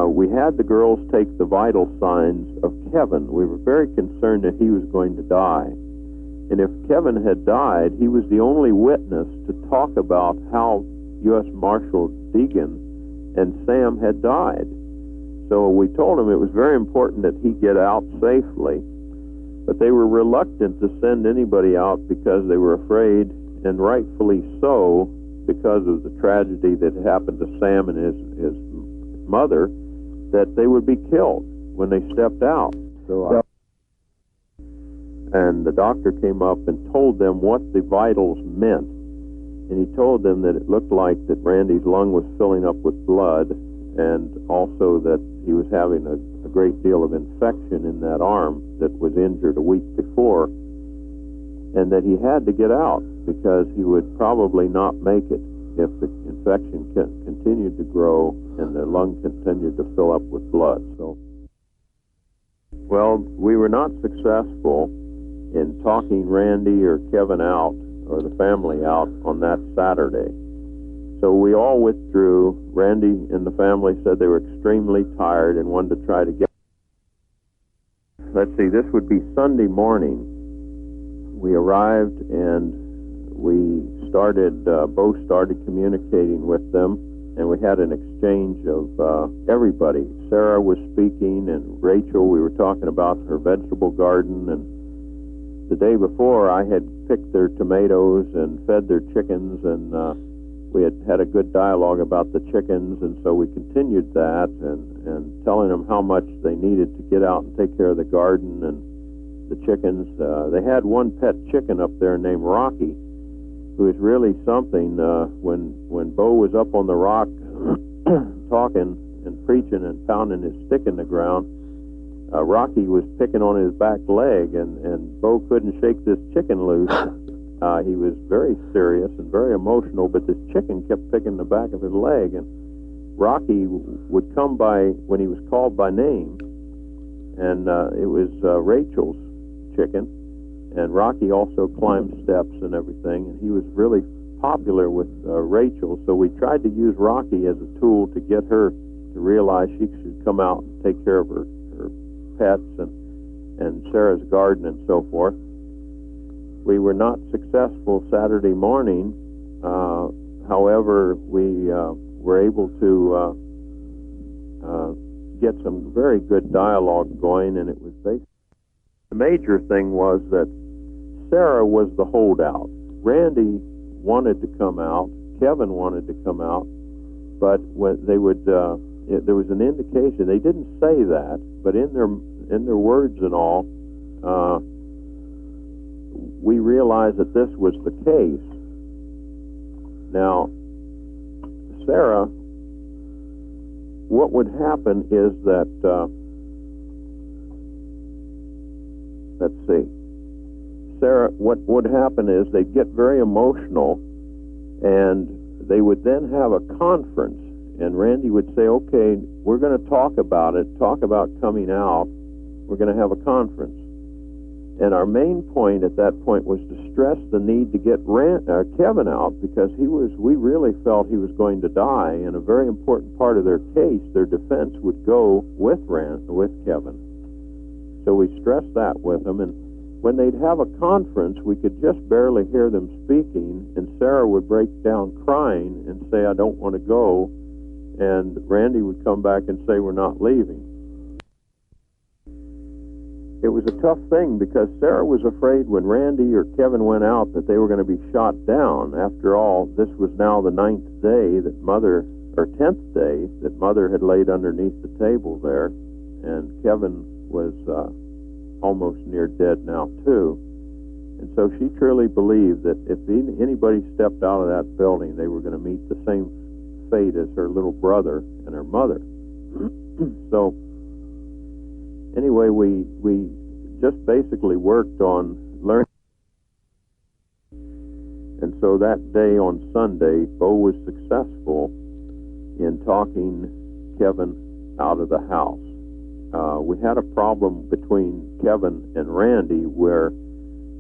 We had the girls take the vital signs of Kevin. We were very concerned that he was going to die. And if Kevin had died, he was the only witness to talk about how U.S. Marshal Deegan and Sam had died. So we told him it was very important that he get out safely. But they were reluctant to send anybody out because they were afraid, and rightfully so, because of the tragedy that happened to Sam and his mother, that they would be killed when they stepped out. And the doctor came up and told them what the vitals meant. and he told them that it looked like that Randy's lung was filling up with blood, and also that he was having a great deal of infection in that arm that was injured a week before, and that he had to get out because he would probably not make it if the infection continued to grow and the lung continued to fill up with blood. So, well, we were not successful in talking Randy or Kevin out, or the family out, on that Saturday. So we all withdrew. Randy and the family said they were extremely tired and wanted to try to get... Let's see, this would be Sunday morning. We arrived and we started, both started communicating with them, and we had an exchange of everybody. Sarah was speaking, and Rachel, we were talking about her vegetable garden, and the day before I had picked their tomatoes and fed their chickens, and we had a good dialogue about the chickens, and so we continued that, and telling them how much they needed to get out and take care of the garden and the chickens. They had one pet chicken up there named Rocky, who is really something. When Bo was up on the rock talking and preaching and pounding his stick in the ground, Rocky was picking on his back leg, and Bo couldn't shake this chicken loose. He was very serious and very emotional, but this chicken kept picking the back of his leg, and Rocky would come by when he was called by name, and it was Rachel's chicken, and Rocky also climbed steps and everything, and he was really popular with Rachel, so we tried to use Rocky as a tool to get her to realize she should come out and take care of her pets and Sarah's garden and so forth. We were not successful Saturday morning. However, we were able to get some very good dialogue going, and it was based. The major thing was that Sarah was the holdout. Randy wanted to come out. Kevin wanted to come out, but when they would, there was an indication. They didn't say that, but in their words and all, we realized that this was the case. Now, Sarah, what would happen is that, let's see, Sarah, what would happen is they'd get very emotional, and they would then have a conference, and Randy would say, okay, we're going to talk about it, talk about coming out, we're going to have a conference. And our main point at that point was to stress the need to get Kevin out, because we really felt he was going to die, and a very important part of their case, their defense, would go with Kevin. So we stressed that with them, and when they'd have a conference, we could just barely hear them speaking, and Sarah would break down crying and say, I don't want to go, and Randy would come back and say, we're not leaving. It was a tough thing because Sarah was afraid when Randy or Kevin went out that they were going to be shot down. After all, this was now the 10th day that Mother had laid underneath the table there, and Kevin was almost near dead now too. And so she truly believed that if anybody stepped out of that building, they were going to meet the same fate as her little brother and her mother. So anyway, we just basically worked on learning. And so that day on Sunday, Bo was successful in talking Kevin out of the house. We had a problem between Kevin and Randy where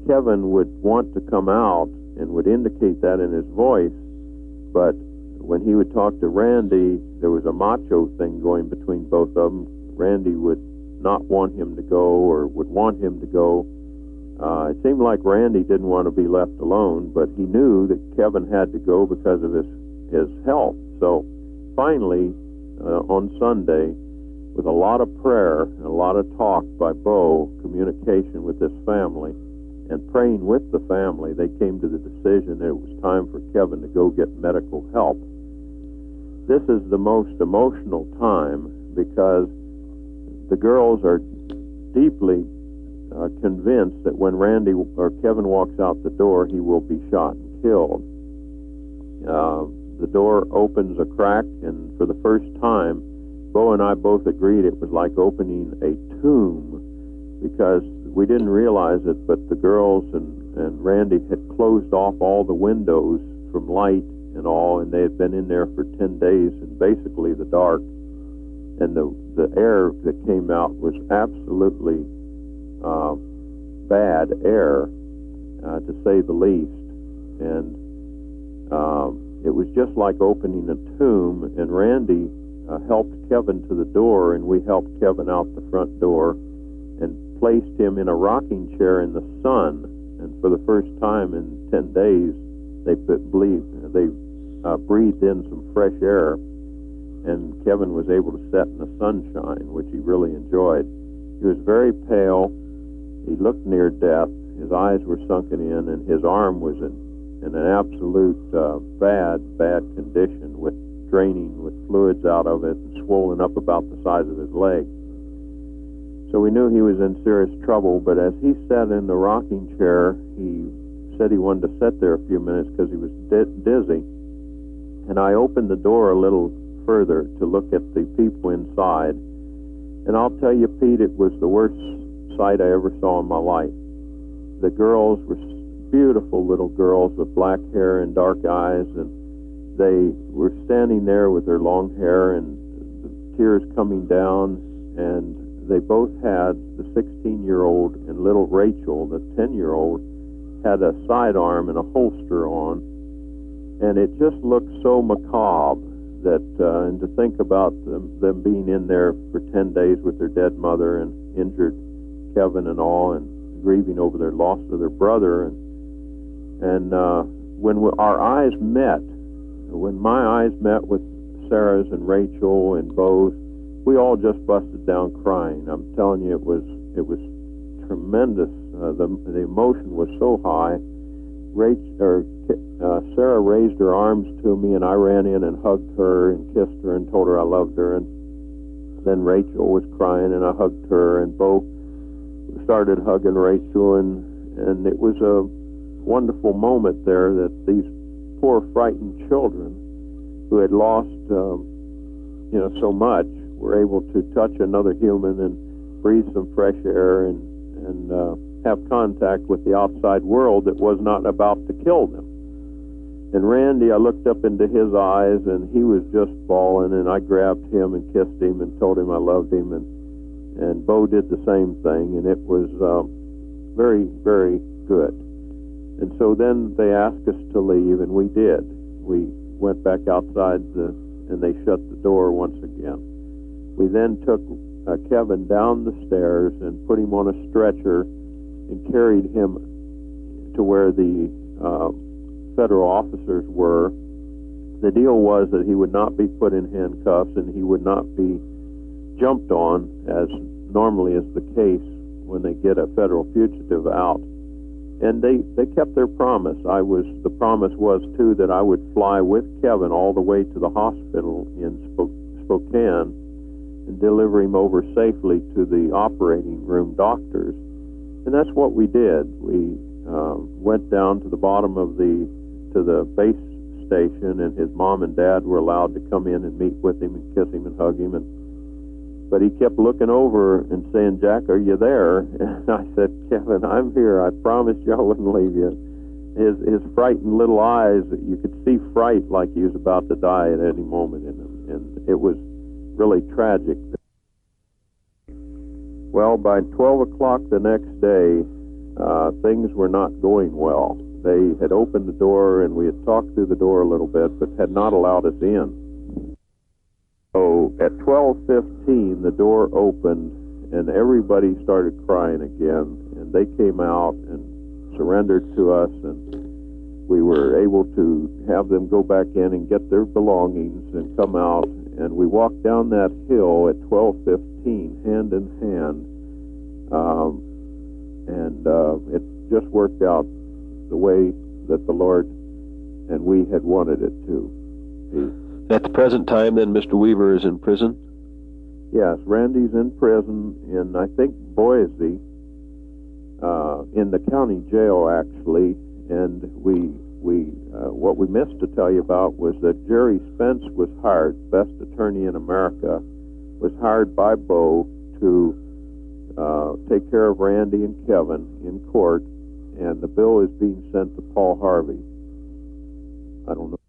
Kevin would want to come out and would indicate that in his voice, but when he would talk to Randy, there was a macho thing going between both of them. Randy would not want him to go or would want him to go. It seemed like Randy didn't want to be left alone, but he knew that Kevin had to go because of his health. So finally, on Sunday, with a lot of prayer and a lot of talk by Bo, communication with this family, and praying with the family, they came to the decision that it was time for Kevin to go get medical help. This is the most emotional time because the girls are deeply convinced that when Randy or Kevin walks out the door, he will be shot and killed. the door opens a crack, and for the first time, Bo and I both agreed it was like opening a tomb, because we didn't realize it, but the girls and Randy had closed off all the windows from light and all, and they had been in there for 10 days in basically the dark, and the air that came out was absolutely bad air, to say the least, and it was just like opening a tomb. And Randy helped Kevin to the door, and we helped Kevin out the front door and placed him in a rocking chair in the sun. And for the first time in 10 days, they breathed in some fresh air, and Kevin was able to sit in the sunshine, which he really enjoyed. He was very pale. He looked near death. His eyes were sunken in, and his arm was in an absolute bad condition, with draining with fluids out of it and swollen up about the size of his leg. So we knew he was in serious trouble, but as he sat in the rocking chair, he said he wanted to sit there a few minutes because he was dizzy. And I opened the door a little further to look at the people inside. And I'll tell you, Pete, it was the worst sight I ever saw in my life. The girls were beautiful little girls with black hair and dark eyes, and they were standing there with their long hair and the tears coming down, and they both had, the 16-year-old and little Rachel, the 10-year-old, had a sidearm and a holster on, and it just looked so macabre that, and to think about them being in there for 10 days with their dead mother and injured Kevin and all, and grieving over their loss of their brother, and when our eyes met, when my eyes met with Sarah's and Rachel and Bo's, we all just busted down crying. I'm telling you, it was tremendous. The emotion was so high. Sarah raised her arms to me, and I ran in and hugged her and kissed her and told her I loved her. And then Rachel was crying, and I hugged her, and Bo started hugging Rachel, and it was a wonderful moment there that these poor frightened children who had lost so much were able to touch another human and breathe some fresh air and have contact with the outside world that was not about to kill them. And Randy, I looked up into his eyes, and he was just bawling, and I grabbed him and kissed him and told him I loved him, and Bo did the same thing, and it was very, very good. And so then they asked us to leave, and we did. We went back outside, and they shut the door once again. We then took Kevin down the stairs and put him on a stretcher and carried him to where the federal officers were. The deal was that he would not be put in handcuffs, and he would not be jumped on, as normally is the case when they get a federal fugitive out. And they kept their promise. The promise was, too, that I would fly with Kevin all the way to the hospital in Spokane and deliver him over safely to the operating room doctors. And that's what we did. We went down to the bottom of the base station, and his mom and dad were allowed to come in and meet with him and kiss him and hug him. But he kept looking over and saying, "Jack, are you there?" And I said, "Kevin, I'm here. I promised you I wouldn't leave you." His frightened little eyes, you could see fright, like he was about to die at any moment in him. And it was really tragic. Well, by 12 o'clock the next day, things were not going well. They had opened the door, and we had talked through the door a little bit, but had not allowed us in. So at 12:15, the door opened, and everybody started crying again, and they came out and surrendered to us, and we were able to have them go back in and get their belongings and come out, and we walked down that hill at 12:15, hand in hand, and it just worked out the way that the Lord and we had wanted it to. At the present time, then, Mr. Weaver is in prison? Yes, Randy's in prison in, I think, Boise, in the county jail, actually, and we What we missed to tell you about was that Jerry Spence was hired, best attorney in America, was hired by Bo to take care of Randy and Kevin in court, and the bill is being sent to Paul Harvey. I don't know.